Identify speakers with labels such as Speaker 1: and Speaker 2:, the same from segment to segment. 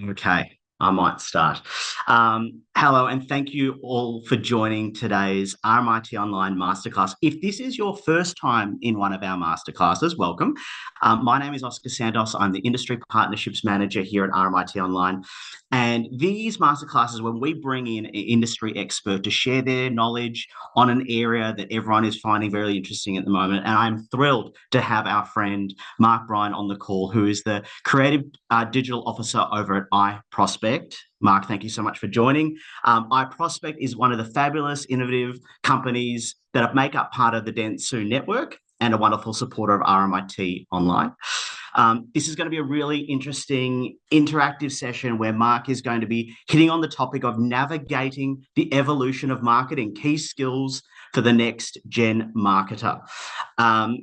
Speaker 1: Okay, I might start. Hello, and thank you all for joining today's RMIT Online Masterclass. If this is your first time in one of our masterclasses, welcome. My name is Oscar Santos. I'm the Industry Partnerships Manager here at RMIT Online. And these masterclasses, when we bring in an industry expert to share their knowledge on an area that everyone is finding very interesting at the moment, and I'm thrilled to have our friend Mark Byrne on the call, who is the Creative Digital Officer over at iProspect. Mark, thank you so much for joining. iProspect is one of the fabulous, innovative companies that make up part of the Dentsu network and a wonderful supporter of RMIT Online. This is going to be a really interesting interactive session where Mark is going to be hitting on the topic of navigating the evolution of marketing, key skills for the next gen marketer.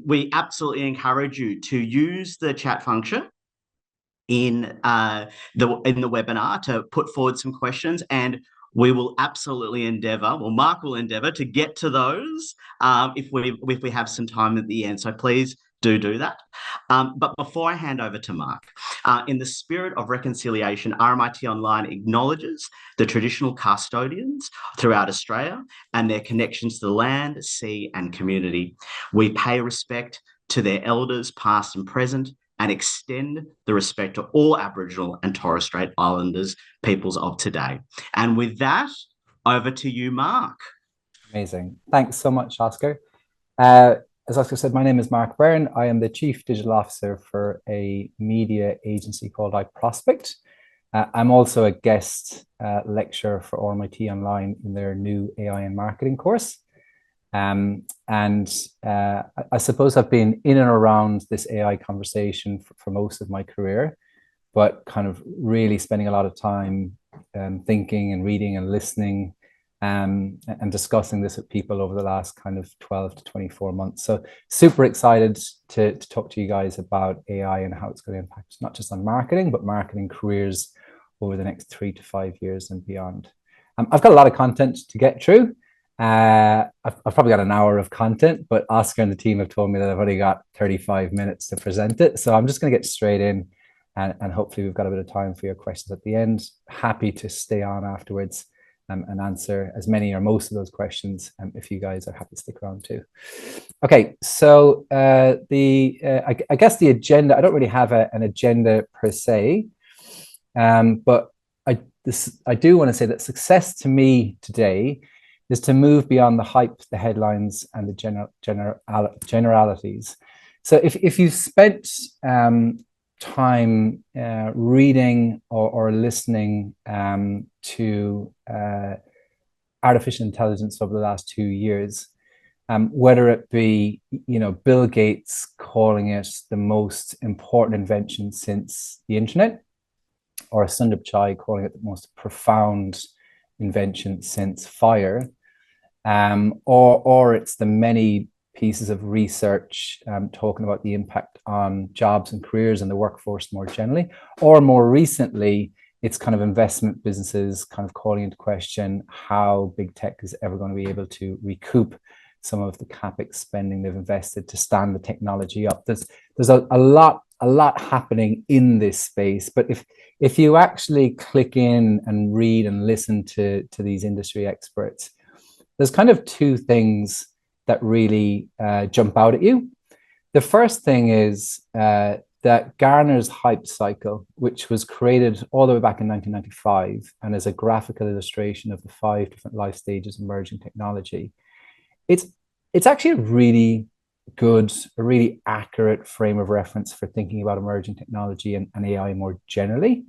Speaker 1: We absolutely encourage you to use the chat function in the webinar to put forward some questions, and we will absolutely endeavour, well, Mark will endeavour to get to those if we have some time at the end. So please do that. But before I hand over to Mark, in the spirit of reconciliation, RMIT Online acknowledges the traditional custodians throughout Australia and their connections to the land, sea, and community. We pay respect to their elders, past and present, and extend the respect to all Aboriginal and Torres Strait Islanders peoples of today. And with that, over to you, Mark.
Speaker 2: Amazing. Thanks so much, Oscar. As Oscar said, my name is Mark Byrne. I am the Chief Digital Officer for a media agency called iProspect. I'm also a guest lecturer for RMIT Online in their new AI and marketing course. I suppose I've been in and around this AI conversation for most of my career, but kind of really spending a lot of time thinking and reading and listening and discussing this with people over the last kind of 12 to 24 months. So super excited to talk to you guys about AI and how it's going to impact not just on marketing, but marketing careers over the next 3 to 5 years and beyond. I've got a lot of content to get through. I've probably got an hour of content, but Oscar and the team have told me that I've only got 35 minutes to present it. So I'm just going to get straight in and hopefully we've got a bit of time for your questions at the end. Happy to stay on afterwards and answer as many or most of those questions if you guys are happy to stick around too. Okay, so I guess the agenda, I don't really have an agenda per se, but I do want to say that success to me today is to move beyond the hype, the headlines, and the generalities. So if you spent time reading or listening to artificial intelligence over the last 2 years, whether it be, Bill Gates calling it the most important invention since the internet, or Sundar Pichai calling it the most profound invention since fire, or it's the many pieces of research talking about the impact on jobs and careers and the workforce more generally, or more recently, it's kind of investment businesses kind of calling into question how big tech is ever going to be able to recoup some of the capex spending they've invested to stand the technology up. There's a lot happening in this space, but if you actually click in and read and listen to these industry experts, there's kind of two things that really jump out at you. The first thing is that Gartner's hype cycle, which was created all the way back in 1995 and is a graphical illustration of the 5 different life stages of emerging technology, it's actually a really good, a really accurate frame of reference for thinking about emerging technology and AI more generally.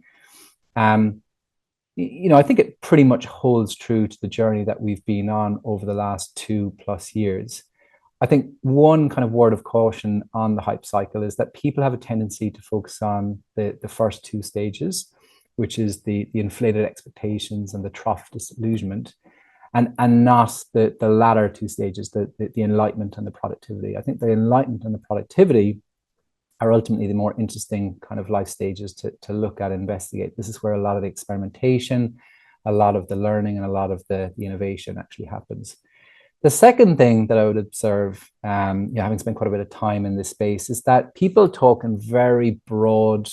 Speaker 2: I think it pretty much holds true to the journey that we've been on over the last 2+ years. I think one kind of word of caution on the hype cycle is that people have a tendency to focus on the first 2 stages, which is the inflated expectations and the trough disillusionment, and not the latter 2 stages, the enlightenment and the productivity. I think the enlightenment and the productivity are ultimately the more interesting kind of life stages to look at and investigate. This is where a lot of the experimentation, a lot of the learning, and a lot of the innovation actually happens. The second thing that I would observe, having spent quite a bit of time in this space, is that people talk in very broad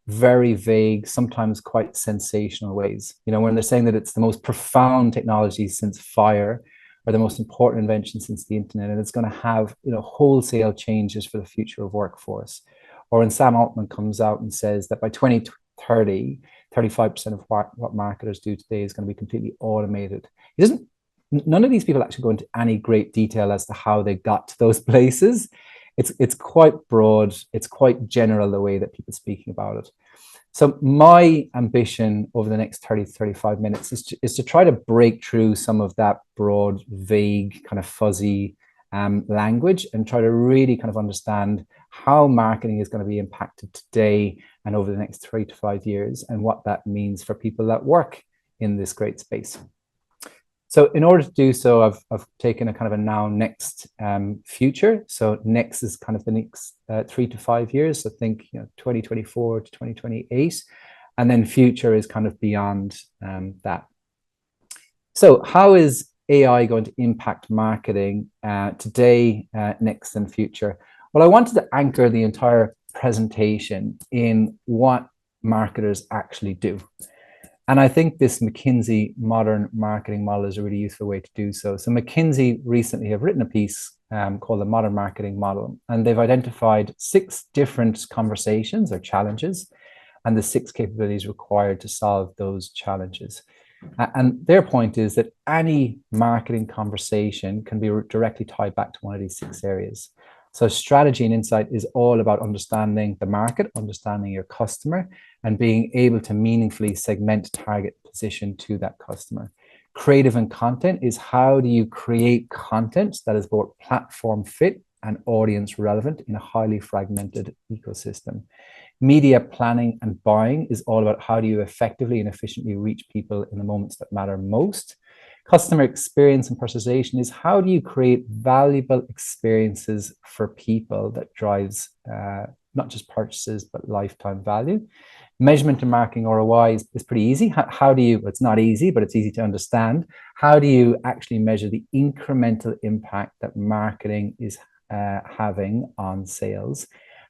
Speaker 2: very vague, sometimes quite sensational ways. You know, when they're saying that it's the most profound technology since fire, or the most important invention since the internet, and it's going to have, you know, wholesale changes for the future of workforce. Or when Sam Altman comes out and says that by 2030, 35% of what marketers do today is going to be completely automated. He doesn't, none of these people actually go into any great detail as to how they got to those places. It's quite broad, it's quite general the way that people are speaking about it. So my ambition over the next 30 to 35 minutes is to try to break through some of that broad, vague, kind of fuzzy language, and try to really kind of understand how marketing is going to be impacted today and over the next 3 to 5 years, and what that means for people that work in this great space. So in order to do so, I've taken a kind of a now next future. So next is kind of the next 3 to 5 years. So think, you know, 2024 to 2028, and then future is kind of beyond that. So how is AI going to impact marketing today, next, and future? Well, I wanted to anchor the entire presentation in what marketers actually do. And I think this McKinsey modern marketing model is a really useful way to do so. So McKinsey recently have written a piece called the Modern Marketing Model, and they've identified 6 different conversations or challenges, and the 6 capabilities required to solve those challenges. And their point is that any marketing conversation can be directly tied back to one of these 6 areas. So strategy and insight is all about understanding the market, understanding your customer, and being able to meaningfully segment, target, position to that customer. Creative and content is how do you create content that is both platform fit and audience relevant in a highly fragmented ecosystem. Media planning and buying is all about how do you effectively and efficiently reach people in the moments that matter most. Customer experience and personalization is how do you create valuable experiences for people that drives not just purchases, but lifetime value. Measurement and marketing ROI is pretty easy. How do you, it's not easy, but it's easy to understand. How do you actually measure the incremental impact that marketing is having on sales?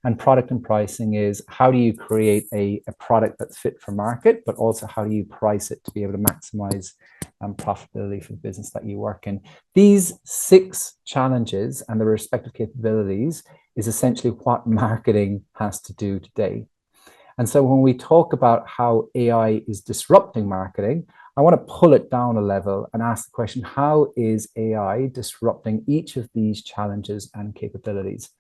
Speaker 2: And product and pricing is how do you create a product that's fit for market, but also how do you price it to be able to maximize profitability for the business that you work in. These 6 challenges and the respective capabilities is essentially what marketing has to do today. And so when we talk about how AI is disrupting marketing, I want to pull it down a level and ask the question, how is AI disrupting each of these challenges and capabilities?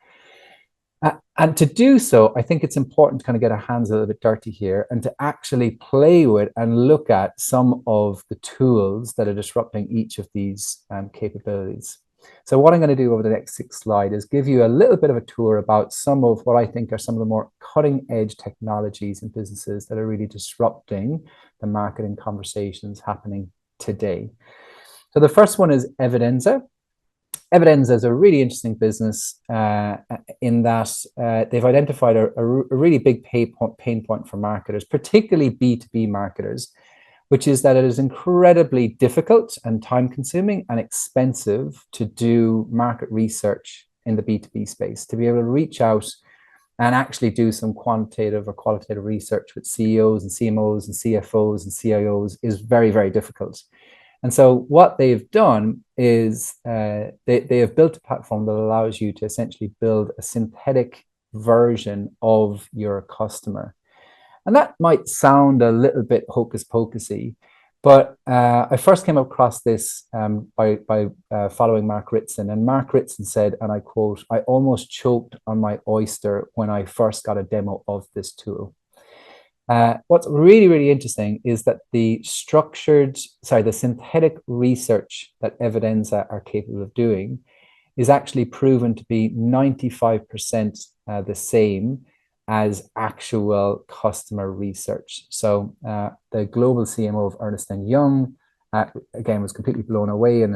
Speaker 2: And to do so, I think it's important to kind of get our hands a little bit dirty here and to actually play with and look at some of the tools that are disrupting each of these capabilities. So what I'm going to do over the next 6 slides is give you a little bit of a tour about some of what I think are some of the more cutting edge technologies and businesses that are really disrupting the marketing conversations happening today. So the first one is Evidenza. Evidenza is a really interesting business in that they've identified a really big pain point for marketers, particularly B2B marketers, which is that it is incredibly difficult and time-consuming and expensive to do market research in the B2B space, to be able to reach out and actually do some quantitative or qualitative research with CEOs and CMOs and CFOs and CIOs is very, very difficult. And so what they've done is they have built a platform that allows you to essentially build a synthetic version of your customer. And that might sound a little bit hocus pocusy, but I first came across this by following Mark Ritson. And Mark Ritson said, and I quote, "I almost choked on my oyster when I first got a demo of this tool." What's really, really interesting is that the synthetic research that Evidenza are capable of doing is actually proven to be 95% the same as actual customer research. So the global CMO of Ernst & Young, again, was completely blown away and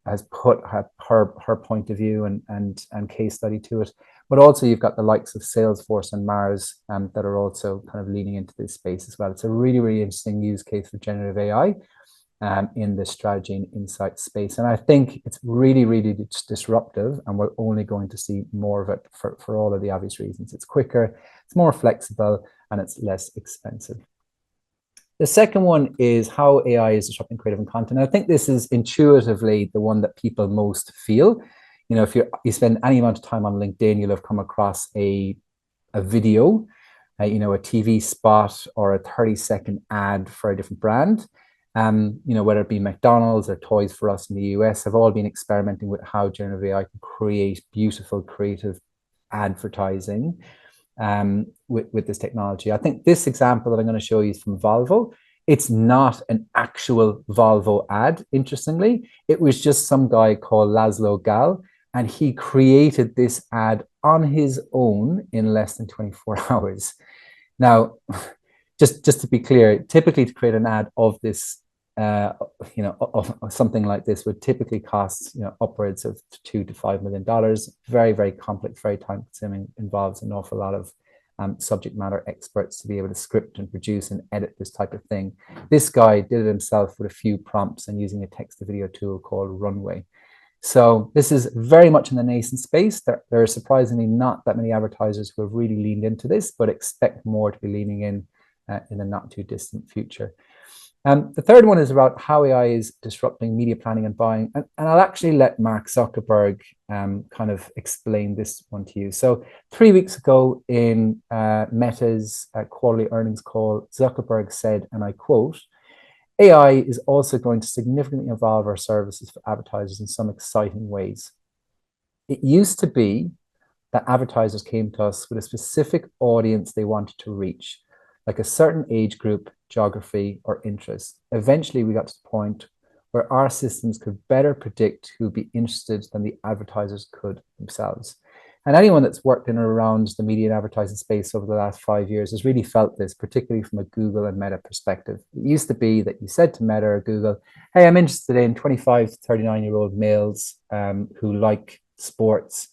Speaker 2: has put her point of view and case study to it. But also you've got the likes of Salesforce and Mars that are also kind of leaning into this space as well. It's a really, really interesting use case for generative AI in the strategy and insight space. And I think it's really, really disruptive, and we're only going to see more of it for all of the obvious reasons. It's quicker, it's more flexible, and it's less expensive. The second one is how AI is disrupting creative and content. I think this is intuitively the one that people most feel. You know, if you spend any amount of time on LinkedIn, you'll have come across a video, you know, a TV spot or a 30-second ad for a different brand. You know, whether it be McDonald's or Toys R Us in the US, have all been experimenting with how generative AI can create beautiful, creative advertising with this technology. I think this example that I'm going to show you is from Volvo. It's not an actual Volvo ad, interestingly. It was just some guy called Laszlo Gal, and he created this ad on his own in less than 24 hours. Now, just to be clear, typically to create an ad of this, you know, of something like this would typically cost, you know, upwards of $2 to $5 million. Very, very complex, very time consuming, involves an awful lot of subject matter experts to be able to script and produce and edit this type of thing. This guy did it himself with a few prompts and using a text to video tool called Runway. So this is very much in the nascent space. There are surprisingly not that many advertisers who have really leaned into this, but expect more to be leaning in the not too distant future. The third one is about how AI is disrupting media planning and buying. And I'll actually let Mark Zuckerberg kind of explain this one to you. So 3 weeks ago in Meta's quarterly earnings call, Zuckerberg said, and I quote, "AI is also going to significantly evolve our services for advertisers in some exciting ways. It used to be that advertisers came to us with a specific audience they wanted to reach, like a certain age group, geography, or interest. Eventually, we got to the point where our systems could better predict who would be interested than the advertisers could themselves." And anyone that's worked in or around the media and advertising space over the last 5 years has really felt this, particularly from a Google and Meta perspective. It used to be that you said to Meta or Google, "Hey, I'm interested in 25 to 39-year-old males who like sports,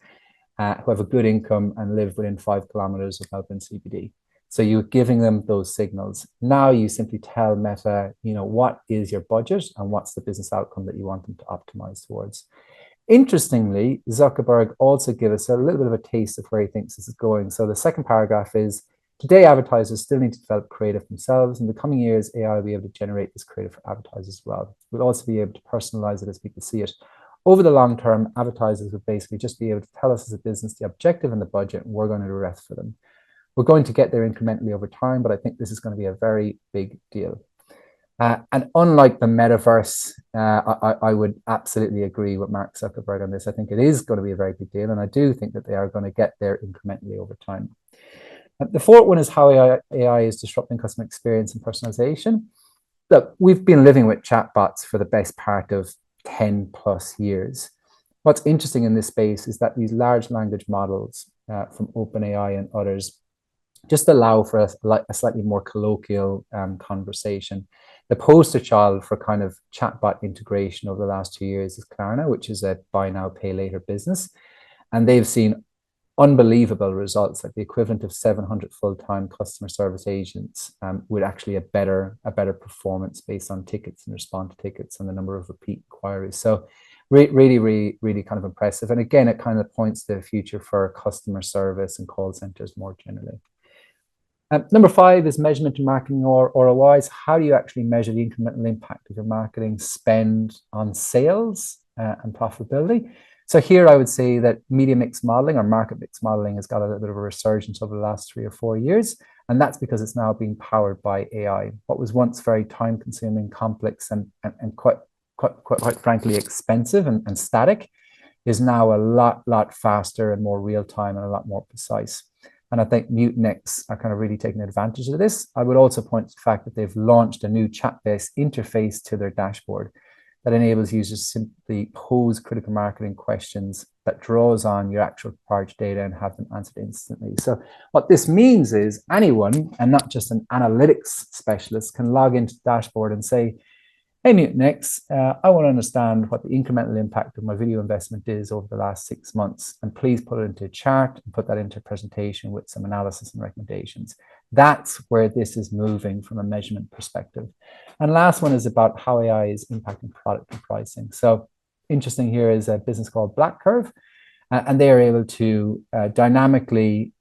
Speaker 2: who have a good income and live within 5 kilometers of Melbourne CBD." So you're giving them those signals. Now you simply tell Meta, you know, what is your budget and what's the business outcome that you want them to optimize towards. Interestingly, Zuckerberg also gave us a little bit of a taste of where he thinks this is going. So the second paragraph is, "Today, advertisers still need to develop creative themselves. In the coming years, AI will be able to generate this creative for advertisers as well. We'll also be able to personalize it as people see it. Over the long term, advertisers will basically just be able to tell us as a business the objective and the budget, and we're going to do the rest for them. We're going to get there incrementally over time, but I think this is going to be a very big deal." And unlike the metaverse, I would absolutely agree with Mark Zuckerberg on this. I think it is going to be a very big deal, and I do think that they are going to get there incrementally over time. The fourth one is how AI is disrupting customer experience and personalization. Look, we've been living with chatbots for the best part of 10 plus years. What's interesting in this space is that these large language models from OpenAI and others just allow for a slightly more colloquial conversation. The poster child for kind of chatbot integration over the last 2 years is Klarna, which is a buy now, pay later business. And they've seen unbelievable results, like the equivalent of 700 full-time customer service agents with actually a better performance based on tickets and response to tickets and the number of repeat inquiries. So really kind of impressive. And again, it kind of points to the future for customer service and call centers more generally. Number 5 is measurement and marketing or ROIs. How do you actually measure the incremental impact of your marketing spend on sales and profitability? So here I would say that media mix modeling or market mix modeling has got a little bit of a resurgence over the last 3 or 4 years. And that's because it's now being powered by AI. What was once very time consuming, complex, and quite frankly expensive and static is now a lot faster and more real time and a lot more precise. And I think Mutinex are kind of really taking advantage of this. I would also point to the fact that they've launched a new chat-based interface to their dashboard that enables users to simply pose critical marketing questions that draws on your actual proprietary data and have them answered instantly. So what this means is anyone, and not just an analytics specialist, can log into the dashboard and say, "Hey, Mutinex, I want to understand what the incremental impact of my video investment is over the last 6 months. And please put it into a chart and put that into a presentation with some analysis and recommendations." That's where this is moving from a measurement perspective. And last one is about how AI is impacting product and pricing. So interesting here is a business called Black Curve, and they are able to dynamically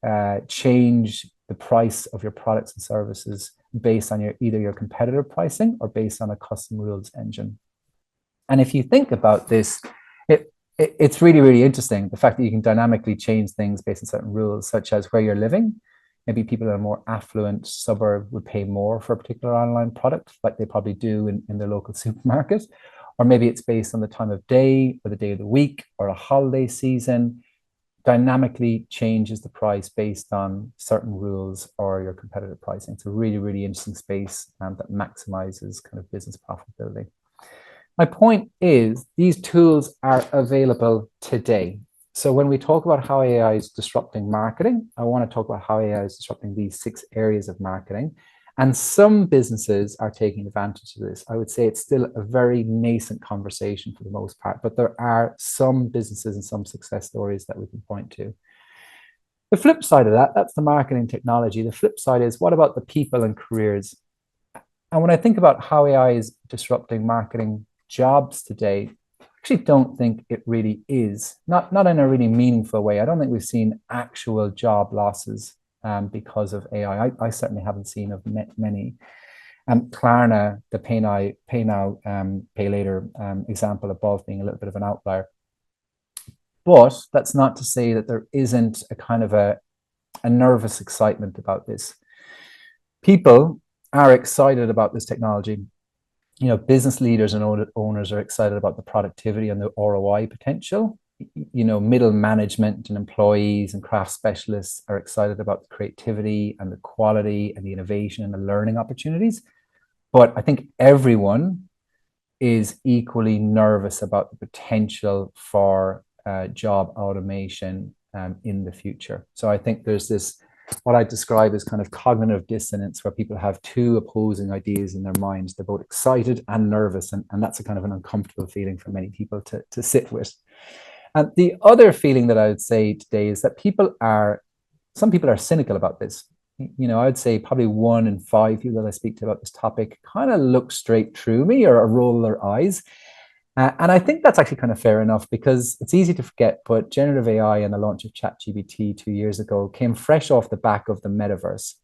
Speaker 2: change the price of your products and services based on either your competitive pricing or based on a custom rules engine. And if you think about this, it's really, really interesting. The fact that you can dynamically change things based on certain rules, such as where you're living. Maybe people in a more affluent suburb would pay more for a particular online product, like they probably do in their local supermarket. Or maybe it's based on the time of day or the day of the week or a holiday season. Dynamically changes the price based on certain rules or your competitive pricing. It's a really, really interesting space that maximizes kind of business profitability. My point is these tools are available today. So when we talk about how AI is disrupting marketing, I want to talk about how AI is disrupting these 6 areas of marketing. And some businesses are taking advantage of this. I would say it's still a very nascent conversation for the most part, but there are some businesses and some success stories that we can point to. The flip side of that, that's the marketing technology. The flip side is, what about the people and careers? And when I think about how AI is disrupting marketing jobs today, I actually don't think it really is. Not in a really meaningful way. I don't think we've seen actual job losses because of AI. I certainly haven't seen of many. Klarna, the pay now, pay later example above being a little bit of an outlier. But that's not to say that there isn't a kind of a nervous excitement about this. People are excited about this technology. You know, business leaders and owners are excited about the productivity and the ROI potential. You know, middle management and employees and craft specialists are excited about the creativity and the quality and the innovation and the learning opportunities. But I think everyone is equally nervous about the potential for job automation in the future. So I think there's this, what I describe as kind of cognitive dissonance, where people have 2 opposing ideas in their minds. They're both excited and nervous, and that's a kind of an uncomfortable feeling for many people to sit with. And the other feeling that I would say today is that some people are cynical about this. You know, I would say probably 1 in 5 people that I speak to about this topic kind of look straight through me or roll their eyes. And I think that's actually kind of fair enough, because it's easy to forget, but generative AI and the launch of ChatGPT 2 years ago came fresh off the back of the metaverse.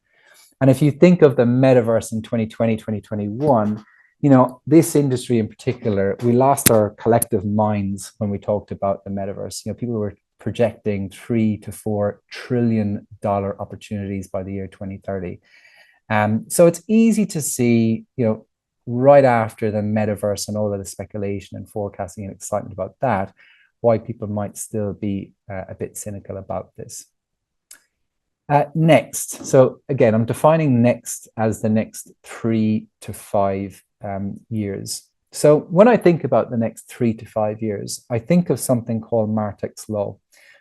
Speaker 2: And if you think of the metaverse in 2020, 2021, you know, this industry in particular, we lost our collective minds when we talked about the metaverse. You know, people were projecting $3 to $4 trillion opportunities by the year 2030. So it's easy to see, you know, right after the metaverse and all of the speculation and forecasting and excitement about that, why people might still be a bit cynical about this. Next. So again, I'm defining next as the next 3 to 5 years. So when I think about the next 3 to 5 years, I think of something called Martek's Law.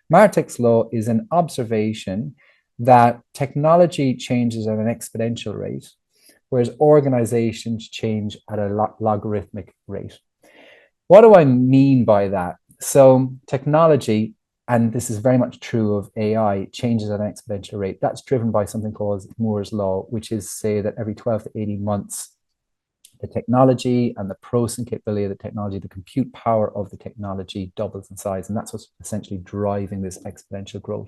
Speaker 2: Martek's Law is an observation that technology changes at an exponential rate, whereas organizations change at a logarithmic rate. What do I mean by that? So technology, and this is very much true of AI, changes at an exponential rate. That's driven by something called Moore's Law, which is say that every 12 to 18 months, the technology and the processing capability of the technology, the compute power of the technology doubles in size. And that's what's essentially driving this exponential growth.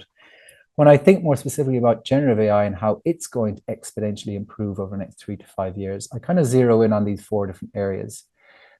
Speaker 2: When I think more specifically about generative AI and how it's going to exponentially improve over the next 3 to 5 years, I kind of zero in on these 4 different areas.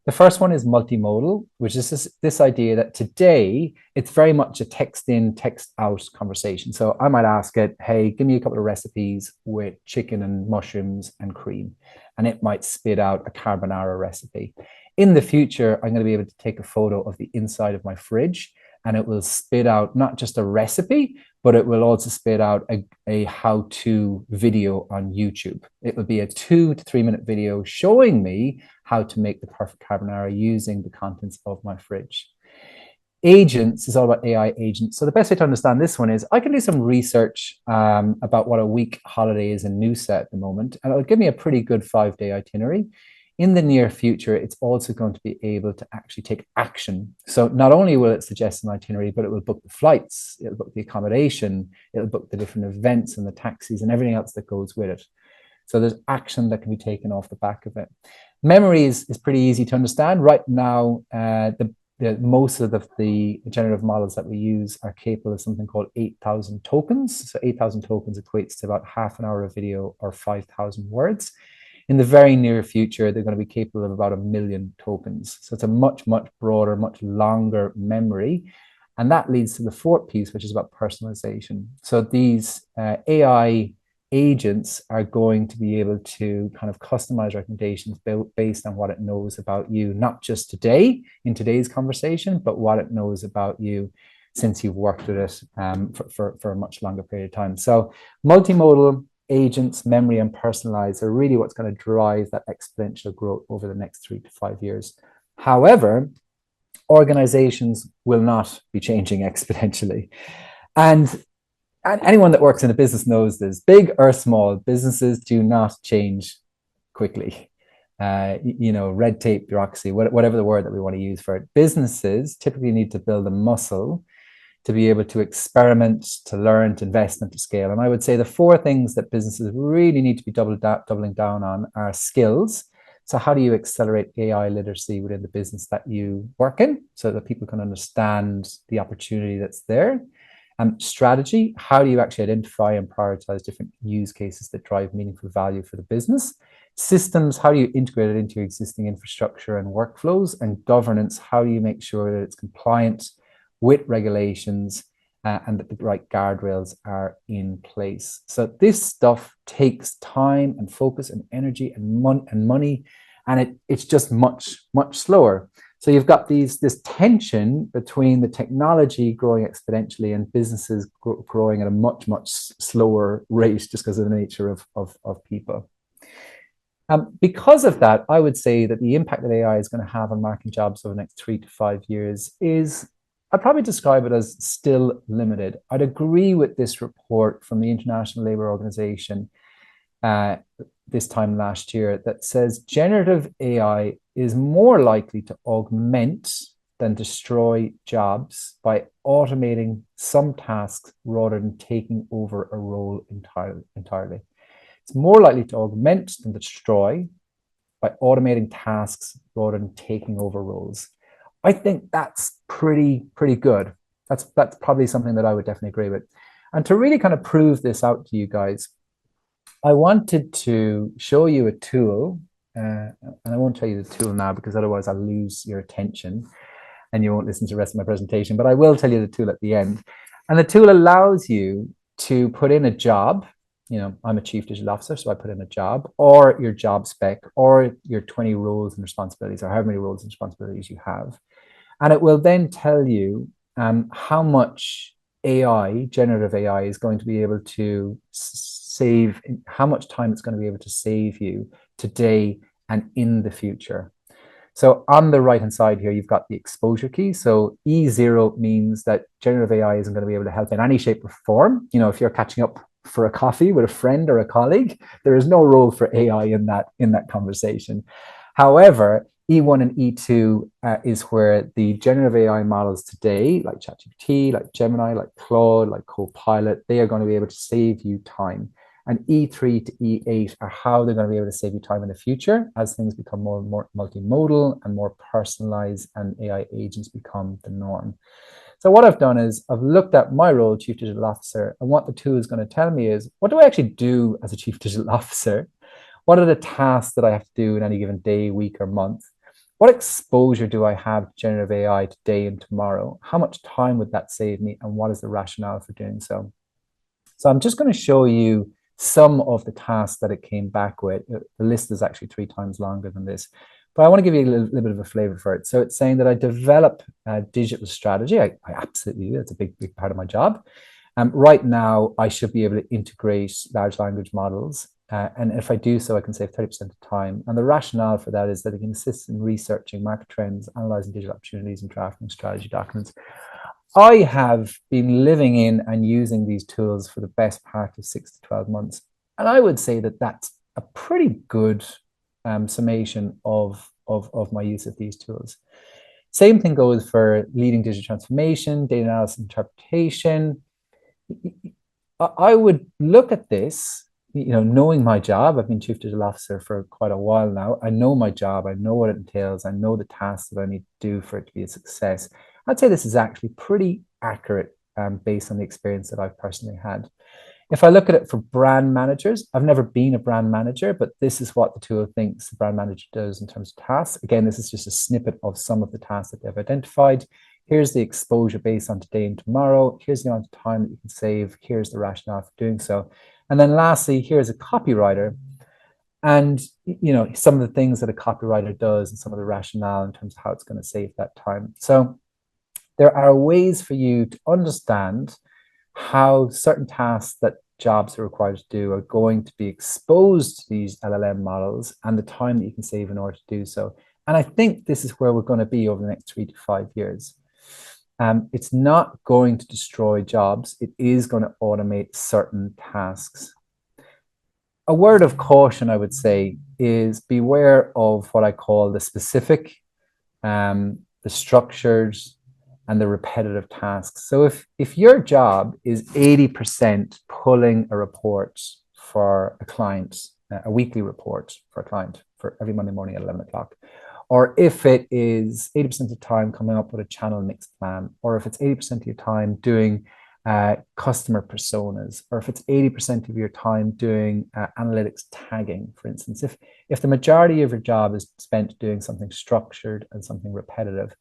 Speaker 2: The first one is multimodal, which is this idea that today it's very much a text in, text out conversation. So I might ask it, hey, give me a couple of recipes with chicken and mushrooms and cream. And it might spit out a carbonara recipe. In the future, I'm going to be able to take a photo of the inside of my fridge, and it will spit out not just a recipe, but it will also spit out a how-to video on YouTube. It will be a 2 to 3 minute video showing me how to make the perfect carbonara using the contents of my fridge. Agents is all about AI agents. So the best way to understand this one is I can do some research about what a week holiday is in Noosa at the moment, and it'll give me a pretty good 5-day itinerary. In the near future, it's also going to be able to actually take action. So not only will it suggest an itinerary, but it will book the flights, it'll book the accommodation, it'll book the different events and the taxis and everything else that goes with it. So there's action that can be taken off the back of it. Memory is pretty easy to understand. Right now, the most of the generative models that we use are capable of something called 8,000 tokens. So 8,000 tokens equates to about half an hour of video or 5,000 words. In the very near future, they're going to be capable of about 1 million tokens. So it's a much, much broader, much longer memory. And that leads to the fourth piece, which is about personalization. So these AI agents are going to be able to kind of customize recommendations based on what it knows about you, not just today in today's conversation, but what it knows about you since you've worked with it for a much longer period of time. So multimodal agents, memory, and personalized are really what's going to drive that exponential growth over the next 3 to 5 years. However, organizations will not be changing exponentially. And anyone that works in a business knows this, big or small, businesses do not change quickly. Red tape, bureaucracy, whatever the word that we want to use for it. Businesses typically need to build a muscle to be able to experiment, to learn, to invest, and to scale. And I would say the 4 things that businesses really need to be doubling down on are skills. So how do you accelerate AI literacy within the business that you work in so that people can understand the opportunity that's there? Strategy, how do you actually identify and prioritize different use cases that drive meaningful value for the business? Systems, how do you integrate it into your existing infrastructure and workflows? And governance, how do you make sure that it's compliant with regulations and that the right guardrails are in place? So this stuff takes time and focus and energy and money, and it's just much, much slower. So you've got this tension between the technology growing exponentially and businesses growing at a much, much slower rate just because of the nature of people. Because of that, I would say that the impact that AI is going to have on marketing jobs over the next 3 to 5 years is, I'd probably describe it as still limited. I'd agree with this report from the International Labour Organization this time last year that says generative AI is more likely to augment than destroy jobs by automating some tasks rather than taking over a role entirely. It's more likely to augment than destroy by automating tasks rather than taking over roles. I think that's pretty good. That's probably something that I would definitely agree with. And to really kind of prove this out to you guys, I wanted to show you a tool, and I won't tell you the tool now because otherwise I'll lose your attention and you won't listen to the rest of my presentation, but I will tell you the tool at the end. And the tool allows you to put in a job. I'm a chief digital officer, so I put in a job, or your job spec, or your 20 roles and responsibilities, or however many roles and responsibilities you have. And it will then tell you how much generative AI is going to be able to save, how much time it's going to be able to save you today and in the future. So on the right-hand side here, you've got the exposure key. So E0 means that generative AI isn't going to be able to help in any shape or form. If you're catching up for a coffee with a friend or a colleague, there is no role for AI in that conversation. However, E1 and E2 is where the generative AI models today, like ChatGPT, like Gemini, like Claude, like Copilot, they are going to be able to save you time. And E3 to E8 are how they're going to be able to save you time in the future as things become more and more multimodal and more personalized and AI agents become the norm. So what I've done is I've looked at my role, Chief Digital Officer, and what the tool is going to tell me is, what do I actually do as a Chief Digital Officer? What are the tasks that I have to do in any given day, week, or month? What exposure do I have to generative AI today and tomorrow? How much time would that save me? And what is the rationale for doing so? So I'm just going to show you some of the tasks that it came back with. The list is actually 3 times longer than this, but I want to give you a little bit of a flavor for it. So it's saying that I develop a digital strategy. I absolutely do. It's a big part of my job. Right now, I should be able to integrate large language models. And if I do so, I can save 30% of time. And the rationale for that is that it can assist in researching market trends, analyzing digital opportunities, and drafting strategy documents. I have been living in and using these tools for the best part of 6 to 12 months. And I would say that that's a pretty good summation of my use of these tools. Same thing goes for leading digital transformation, data analysis, interpretation. I would look at this knowing my job, I've been chief digital officer for quite a while now. I know my job. I know what it entails. I know the tasks that I need to do for it to be a success. I'd say this is actually pretty accurate based on the experience that I've personally had. If I look at it for brand managers, I've never been a brand manager, but this is what the tool thinks the brand manager does in terms of tasks. Again, this is just a snippet of some of the tasks that they've identified. Here's the exposure based on today and tomorrow. Here's the amount of time that you can save. Here's the rationale for doing so. And then lastly, here's a copywriter. And, some of the things that a copywriter does and some of the rationale in terms of how it's going to save that time. So there are ways for you to understand how certain tasks that jobs are required to do are going to be exposed to these LLM models and the time that you can save in order to do so. And I think this is where we're going to be over the next 3 to 5 years. It's not going to destroy jobs. It is going to automate certain tasks. A word of caution, I would say, is beware of what I call the specific, the structured, and the repetitive tasks. So if your job is 80% pulling a report for a client, a weekly report for a client for every Monday morning at 11 o'clock, or if it is 80% of the time coming up with a channel mix plan, or if it's 80% of your time doing customer personas, or if it's 80% of your time doing analytics tagging, for instance, if the majority of your job is spent doing something structured and something repetitive,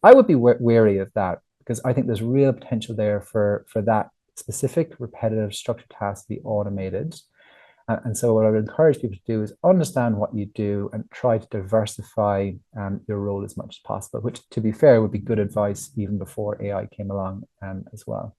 Speaker 2: I would be wary of that, because I think there's real potential there for that specific repetitive structured task to be automated. And so what I would encourage people to do is understand what you do and try to diversify your role as much as possible, which, to be fair, would be good advice even before AI came along as well.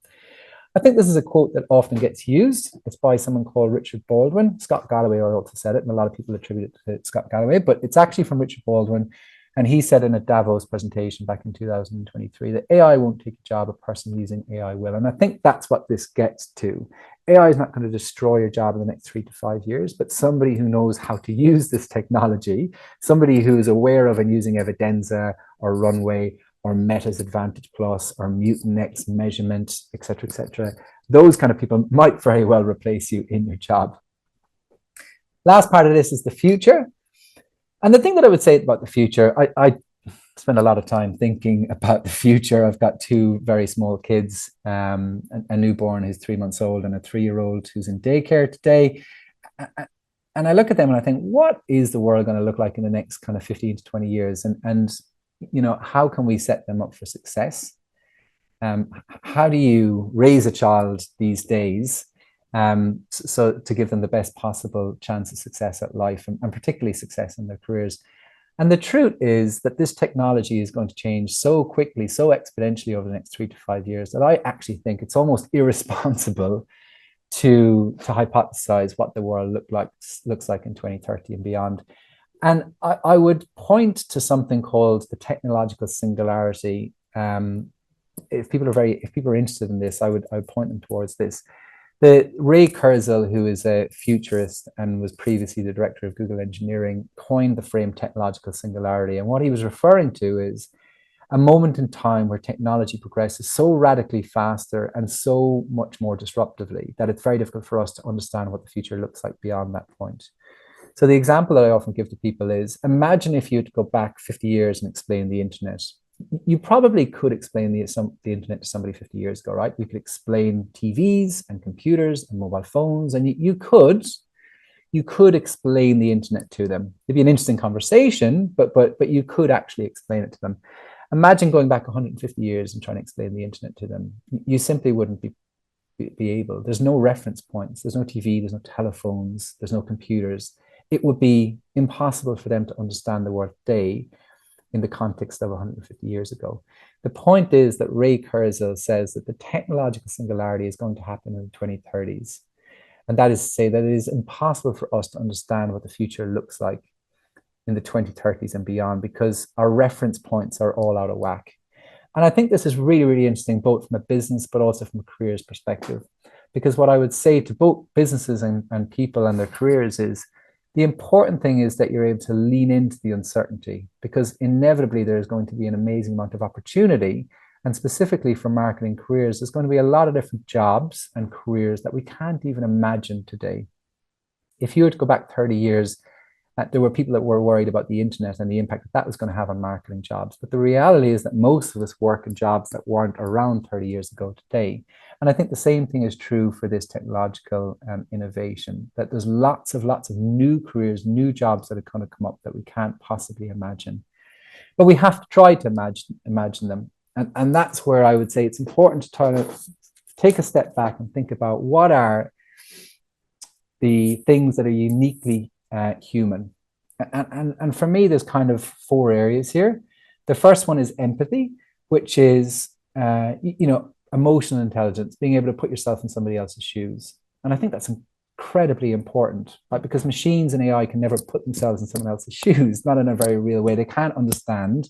Speaker 2: I think this is a quote that often gets used. It's by someone called Richard Baldwin. Scott Galloway also said it, and a lot of people attribute it to Scott Galloway, but it's actually from Richard Baldwin. And he said in a Davos presentation back in 2023 that AI won't take a job, a person using AI will. And I think that's what this gets to. AI is not going to destroy your job in the next 3 to 5 years, but somebody who knows how to use this technology, somebody who is aware of and using Evidenza or Runway or Meta's Advantage Plus or Mutinex measurement, et cetera, those kind of people might very well replace you in your job. Last part of this is the future. And the thing that I would say about the future, I spend a lot of time thinking about the future. I've got 2 very small kids, a newborn who's 3 months old and a 3-year-old who's in daycare today. And I look at them and I think, what is the world going to look like in the next kind of 15 to 20 years? And how can we set them up for success? How do you raise a child these days? So to give them the best possible chance of success at life and particularly success in their careers. And the truth is that this technology is going to change so quickly, so exponentially over the next 3 to 5 years that I actually think it's almost irresponsible to hypothesize what the world looks like in 2030 and beyond. And I would point to something called the technological singularity. If people are interested in this, I would point them towards this. Ray Kurzweil, who is a futurist and was previously the director of Google Engineering, coined the frame technological singularity. And what he was referring to is a moment in time where technology progresses so radically faster and so much more disruptively that it's very difficult for us to understand what the future looks like beyond that point. So the example that I often give to people is, imagine if you had to go back 50 years and explain the internet. You probably could explain the internet to somebody 50 years ago, right? We could explain TVs and computers and mobile phones, and you could explain the internet to them. It'd be an interesting conversation, but you could actually explain it to them. Imagine going back 150 years and trying to explain the internet to them. You simply wouldn't be able. There's no reference points. There's no TV. There's no telephones. There's no computers. It would be impossible for them to understand the word day in the context of 150 years ago. The point is that Ray Kurzweil says that the technological singularity is going to happen in the 2030s. And that is to say that it is impossible for us to understand what the future looks like in the 2030s and beyond, because our reference points are all out of whack. And I think this is really, really interesting, both from a business, but also from a careers perspective. Because what I would say to both businesses and people and their careers is, the important thing is that you're able to lean into the uncertainty, because inevitably there is going to be an amazing amount of opportunity. And specifically for marketing careers, there's going to be a lot of different jobs and careers that we can't even imagine today. if you were to go back 30 years, there were people that were worried about the internet and the impact that was going to have on marketing jobs. But the reality is that most of us work in jobs that weren't around 30 years ago today. And I think the same thing is true for this technological innovation, that there's lots of new careers, new jobs that are going to come up that we can't possibly imagine. But we have to try to imagine them. And that's where I would say it's important to try to take a step back and think about what are the things that are uniquely human. And for me, there's kind of 4 areas here. The first one is empathy, which is, emotional intelligence, being able to put yourself in somebody else's shoes. And I think that's incredibly important, right? Because machines and AI can never put themselves in someone else's shoes, not in a very real way. They can't understand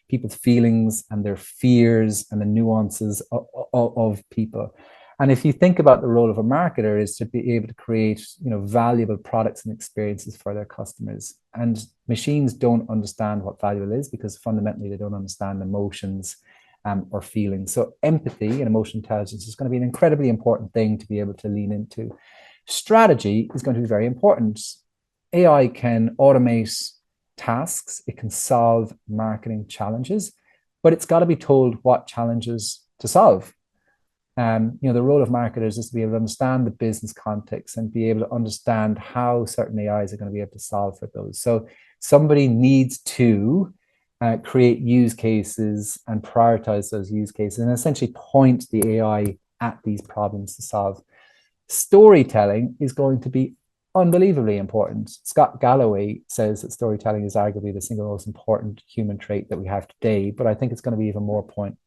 Speaker 2: people's feelings and their fears and the nuances of people. And if you think about the role of a marketer is to be able to create, valuable products and experiences for their customers. And machines don't understand what valuable is because fundamentally they don't understand emotions or feelings. So empathy and emotional intelligence is going to be an incredibly important thing to be able to lean into. Strategy is going to be very important. AI can automate tasks. It can solve marketing challenges, but it's got to be told what challenges to solve. The role of marketers is to be able to understand the business context and be able to understand how certain AIs are going to be able to solve for those. So somebody needs to create use cases and prioritize those use cases and essentially point the AI at these problems to solve. Storytelling is going to be unbelievably important. Scott Galloway says that storytelling is arguably the single most important human trait that we have today, but I think it's going to be even more important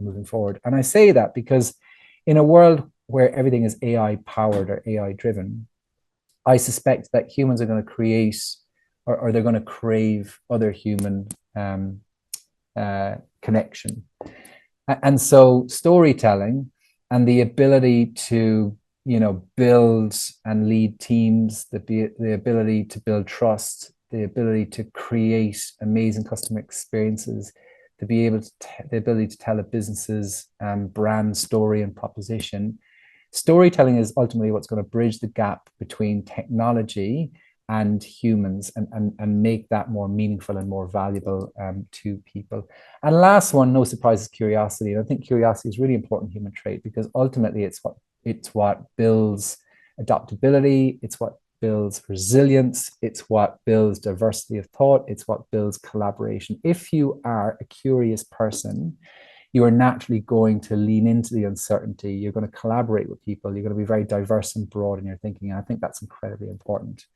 Speaker 2: moving forward. And I say that because in a world where everything is AI powered or AI driven, I suspect that humans are going to create or they're going to crave other human connection. And so storytelling and the ability to build and lead teams, the ability to build trust, the ability to create amazing customer experiences, to be able to the ability to tell a business's brand story and proposition. Storytelling is ultimately what's going to bridge the gap between technology and humans and make that more meaningful and more valuable to people. And last one, no surprise, is curiosity. And I think curiosity is a really important human trait because ultimately it's what builds adaptability, it's what builds resilience, it's what builds diversity of thought, it's what builds collaboration. If you are a curious person, you are naturally going to lean into the uncertainty, you're going to collaborate with people, you're going to be very diverse and broad in your thinking. And I think that's incredibly important.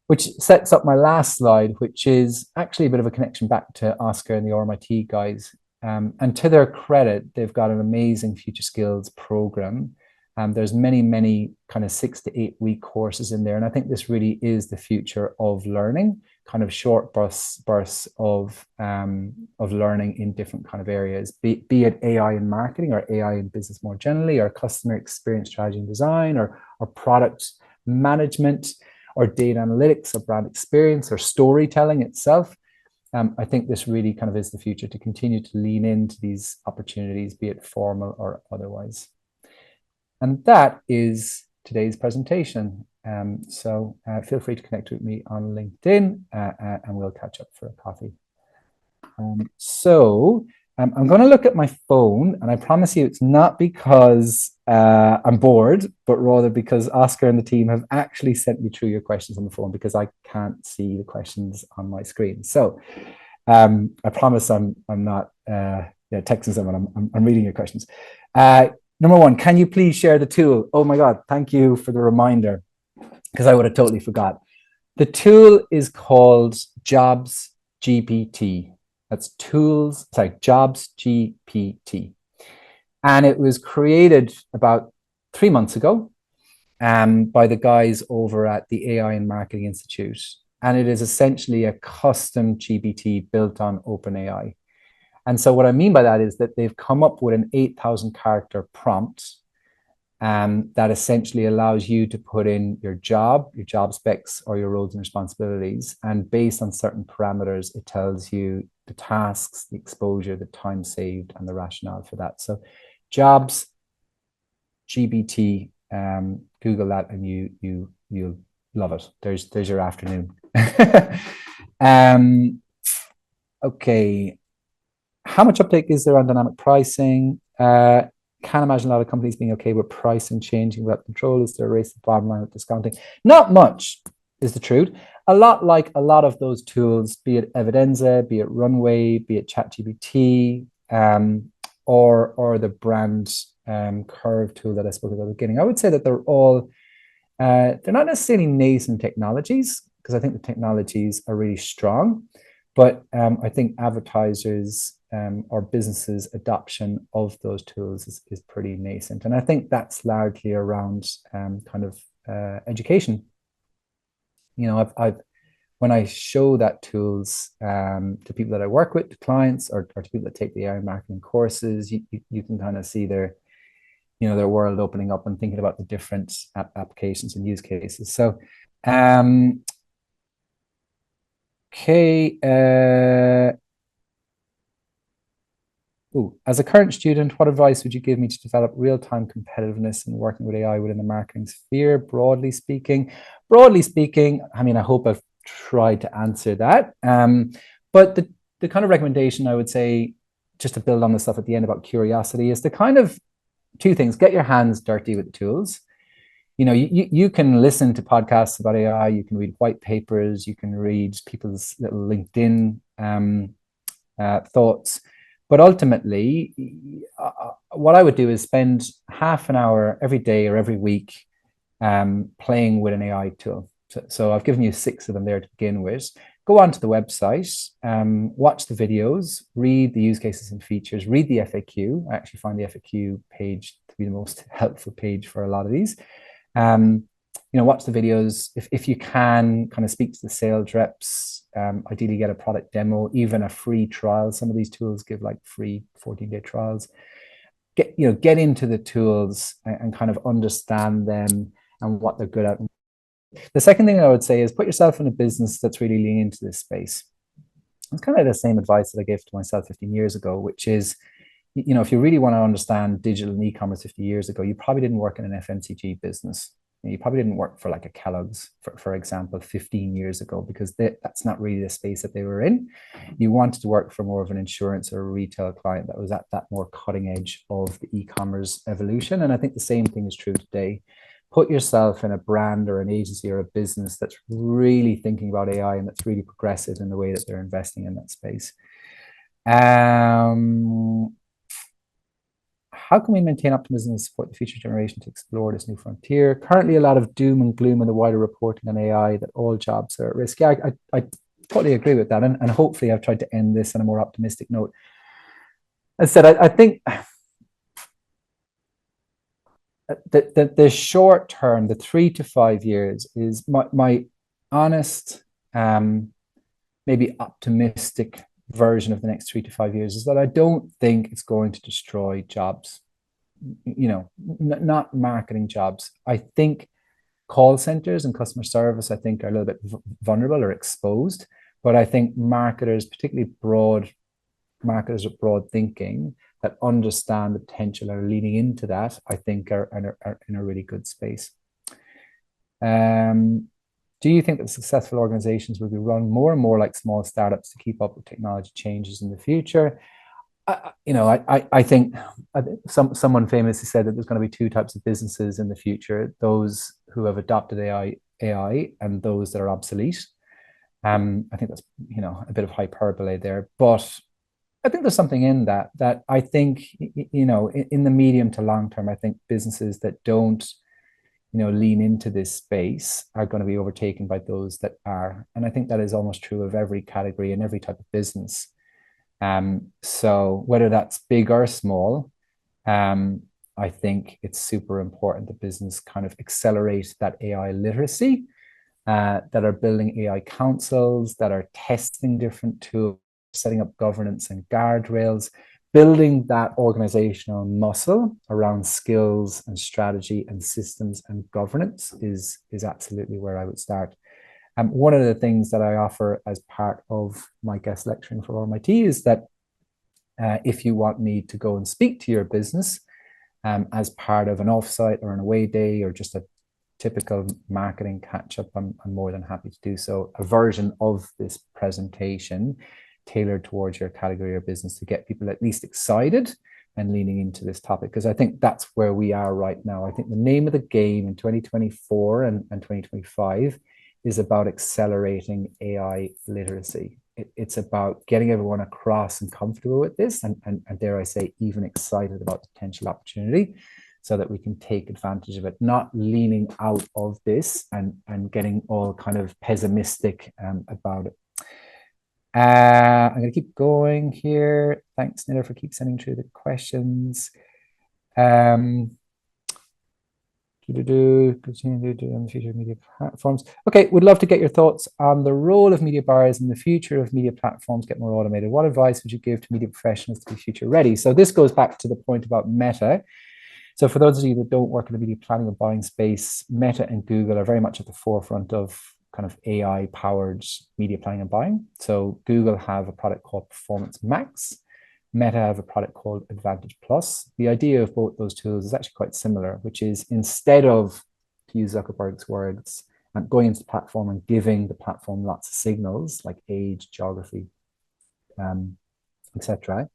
Speaker 2: Which sets up my last slide, which is actually a bit of a connection back to Oscar and the RMIT guys. And to their credit, they've got an amazing future skills program. There's many kind of 6 to 8 week courses in there. And I think this really is the future of learning, kind of short bursts of learning in different kind of areas, be it AI in marketing or AI in business more generally, or customer experience strategy and design, or product management, or data analytics, or brand experience, or storytelling itself. I think this really kind of is the future, to continue to lean into these opportunities, be it formal or otherwise. And that is today's presentation. So feel free to connect with me on LinkedIn and we'll catch up for a coffee. I'm going to look at my phone, and I promise you it's not because I'm bored, but rather because Oscar and the team have actually sent me through your questions on the phone because I can't see the questions on my screen. So I promise I'm not texting someone, I'm reading your questions. Number 1, can you please share the tool? Oh my God, thank you for the reminder, because I would have totally forgot. The tool is called Jobs GPT. That's Jobs GPT. And it was created about 3 months ago by the guys over at the AI and Marketing Institute. And it is essentially a custom GPT built on OpenAI. And so what I mean by that is that they've come up with an 8,000 character prompt that essentially allows you to put in your job specs, or your roles and responsibilities. And based on certain parameters, it tells you the tasks, the exposure, the time saved, and the rationale for that. So Jobs GPT, Google that and you you'll love it. There's your afternoon. Okay. How much uptake is there on dynamic pricing? Can't imagine a lot of companies being okay with pricing changing without control. Is there a race to the bottom line with discounting? Not much is the truth. A lot like a lot of those tools, be it Evidenza, be it Runway, be it ChatGPT, or the brand curve tool that I spoke about at the beginning. I would say that they're all, they're not necessarily nascent technologies, because I think the technologies are really strong, but I think advertisers or businesses' adoption of those tools is pretty nascent. And I think that's largely around kind of education. You know, when I show that tools to people that I work with, to clients, or to people that take the AI marketing courses, you can kind of see their world opening up and thinking about the different applications and use cases. So, okay. As a current student, what advice would you give me to develop real-time competitiveness in working with AI within the marketing sphere, broadly speaking? Broadly speaking, I mean, I hope I've tried to answer that. But the kind of recommendation I would say, just to build on the stuff at the end about curiosity, is the kind of two things: get your hands dirty with the tools. You know, you can listen to podcasts about AI, you can read white papers, you can read people's little LinkedIn thoughts. But ultimately, what I would do is spend half an hour every day or every week playing with an AI tool. So I've given you 6 of them there to begin with. Go onto the website, watch the videos, read the use cases and features, read the FAQ. I actually find the FAQ page to be the most helpful page for a lot of these. Watch the videos. If you can, kind of speak to the sales reps, ideally get a product demo, even a free trial. Some of these tools give like free 14-day trials. Get into the tools and kind of understand them and what they're good at. The second thing I would say is put yourself in a business that's really leaning into this space. It's kind of the same advice that I gave to myself 15 years ago, which is, if you really want to understand digital and e-commerce 50 years ago, you probably didn't work in an FMCG business. You probably didn't work for like a Kellogg's, for example, 15 years ago, because that's not really the space that they were in. You wanted to work for more of an insurance or a retail client that was at that more cutting edge of the e-commerce evolution. And I think the same thing is true today. Put yourself in a brand or an agency or a business that's really thinking about AI and that's really progressive in the way that they're investing in that space. How can we maintain optimism and support the future generation to explore this new frontier? Currently, a lot of doom and gloom in the wider reporting on AI that all jobs are at risk. Yeah, I totally agree with that. And hopefully I've tried to end this on a more optimistic note. As I said, I think the short term, the 3 to 5 years, is my honest, maybe optimistic version of the next 3 to 5 years, is that I don't think it's going to destroy jobs, not marketing jobs. I think call centers and customer service, I think, are a little bit vulnerable or exposed, but I think marketers, particularly marketers with broad thinking that understand the potential, are leaning into that, I think are in a really good space. Do you think that successful organizations will be run more and more like small startups to keep up with technology changes in the future? I think someone famously said that there's going to be 2 types of businesses in the future: those who have adopted AI and those that are obsolete. I think that's a bit of hyperbole there, but I think there's something in that I think in the medium to long term, I think businesses that don't lean into this space are going to be overtaken by those that are. And I think that is almost true of every category and every type of business. So whether that's big or small, I think it's super important that business kind of accelerate that AI literacy, that are building AI councils, that are testing different tools, setting up governance and guardrails, building that organizational muscle around skills and strategy and systems and governance is absolutely where I would start. One of the things that I offer as part of my guest lecturing for RMIT is that if you want me to go and speak to your business as part of an offsite or an away day or just a typical marketing catch-up, I'm more than happy to do so. A version of this presentation tailored towards your category or business to get people at least excited and leaning into this topic, because I think that's where we are right now. I think the name of the game in 2024 and 2025 is about accelerating AI literacy. It's about getting everyone across and comfortable with this, and dare I say, even excited about the potential opportunity, so that we can take advantage of it, not leaning out of this and getting all kind of pessimistic about it. I'm going to keep going here. Thanks, Nida, for keep sending through the questions. Continue to do on the future of media platforms. Okay, would love to get your thoughts on the role of media buyers and the future of media platforms get more automated. What advice would you give to media professionals to be future ready? So this goes back to the point about Meta. So for those of you that don't work in the media planning or buying space, Meta and Google are very much at the forefront of kind of AI-powered media planning and buying. So Google have a product called Performance Max. Meta have a product called Advantage Plus. The idea of both those tools is actually quite similar, which is instead of, to use Zuckerberg's words, going into the platform and giving the platform lots of signals like age, geography, etc.,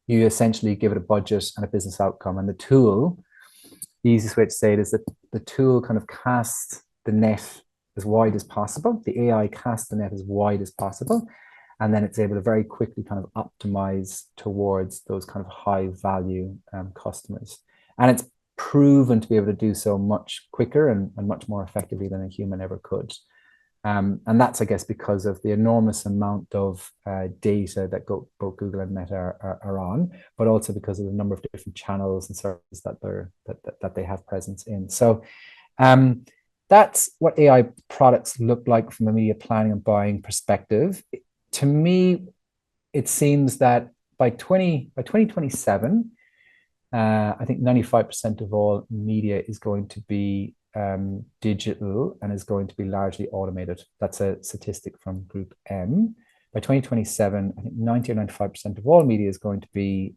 Speaker 2: you essentially give it a budget and a business outcome. And the tool, the easiest way to say it is that the tool kind of casts the net as wide as possible. The AI casts the net as wide as possible. And then it's able to very quickly kind of optimize towards those kind of high value customers. And it's proven to be able to do so much quicker and much more effectively than a human ever could. And that's, I guess, because of the enormous amount of data that both Google and Meta are on, but also because of the number of different channels and services that they have presence in. So that's what AI products look like from a media planning and buying perspective. To me, it seems that by 2027, I think 95% of all media is going to be digital and is going to be largely automated. That's a statistic from Group M. By 2027, I think 90 or 95% of all media is going to be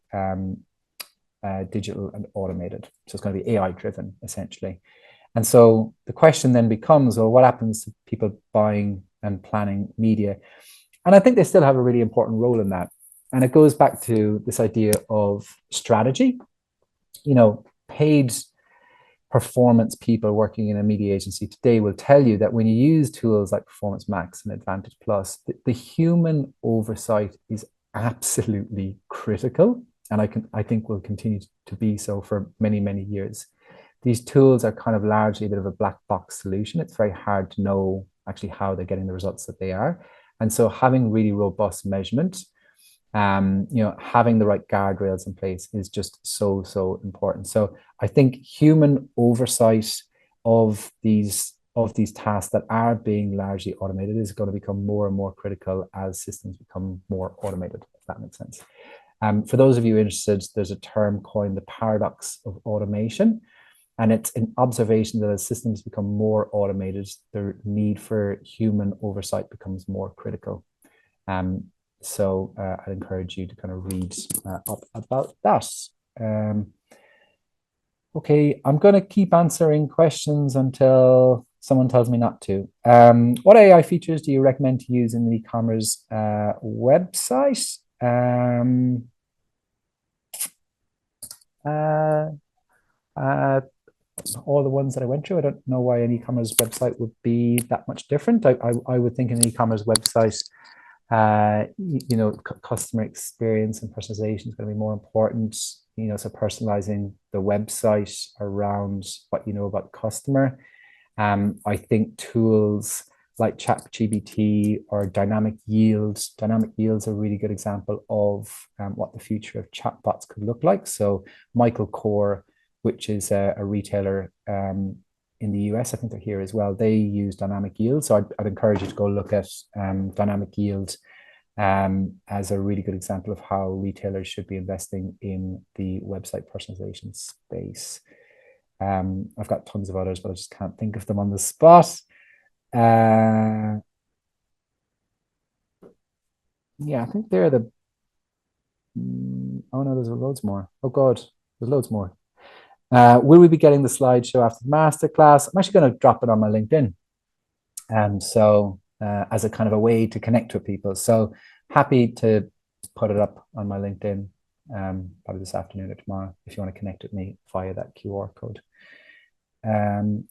Speaker 2: digital and automated. So it's going to be AI driven, essentially. And so the question then becomes, well, what happens to people buying and planning media? And I think they still have a really important role in that. And it goes back to this idea of strategy. You know, paid performance people working in a media agency today will tell you that when you use tools like Performance Max and Advantage Plus, the human oversight is absolutely critical. And I think will continue to be so for many, many years. These tools are kind of largely a bit of a black box solution. It's very hard to know actually how they're getting the results that they are. And so having really robust measurement, having the right guardrails in place is just so important. So I think human oversight of these tasks that are being largely automated is going to become more and more critical as systems become more automated, if that makes sense. For those of you interested, there's a term coined the paradox of automation. And it's an observation that as systems become more automated, the need for human oversight becomes more critical. So I'd encourage you to kind of read up about that. Okay, I'm going to keep answering questions until someone tells me not to. What AI features do you recommend to use in the e-commerce website? All the ones that I went through. I don't know why an e-commerce website would be that much different. I would think an e-commerce website, customer experience and personalization is going to be more important. So personalizing the website around what you know about the customer. I think tools like ChatGPT or dynamic yields. Dynamic yields are a really good example of what the future of chatbots could look like. So Michael Kors, which is a retailer in the US, I think they're here as well. They use dynamic yield. So I'd encourage you to go look at dynamic yield as a really good example of how retailers should be investing in the website personalization space. I've got tons of others, but I just can't think of them on the spot. Yeah, I think they're the... Oh no, there's loads more. Oh God, there's loads more. Will we be getting the slideshow after the masterclass? I'm actually going to drop it on my LinkedIn. So as a kind of a way to connect with people. So happy to put it up on my LinkedIn probably this afternoon or tomorrow if you want to connect with me via that QR code.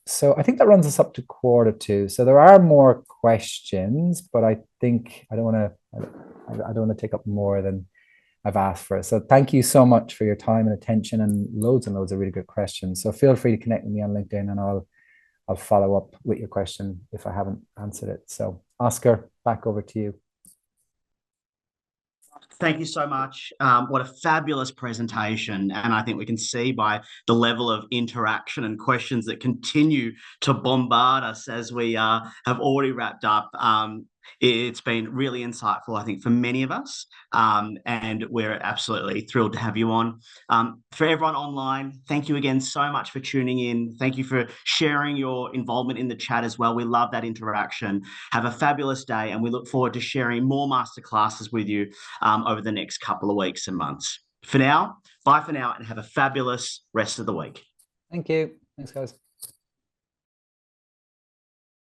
Speaker 2: So I think that runs us up to 1:45. So there are more questions, but I think I don't want to take up more than I've asked for. So thank you so much for your time and attention, and loads of really good questions. So feel free to connect with me on LinkedIn, and I'll follow up with your question if I haven't answered it. So Oscar, back over to you.
Speaker 1: Thank you so much. What a fabulous presentation. And I think we can see by the level of interaction and questions that continue to bombard us as we have already wrapped up. It's been really insightful, I think, for many of us. And we're absolutely thrilled to have you on. For everyone online, thank you again so much for tuning in. Thank you for sharing your involvement in the chat as well. We love that interaction. Have a fabulous day, and we look forward to sharing more masterclasses with you over the next couple of weeks and months. For now, bye for now, and have a fabulous rest of the week.
Speaker 2: Thank you. Thanks, guys.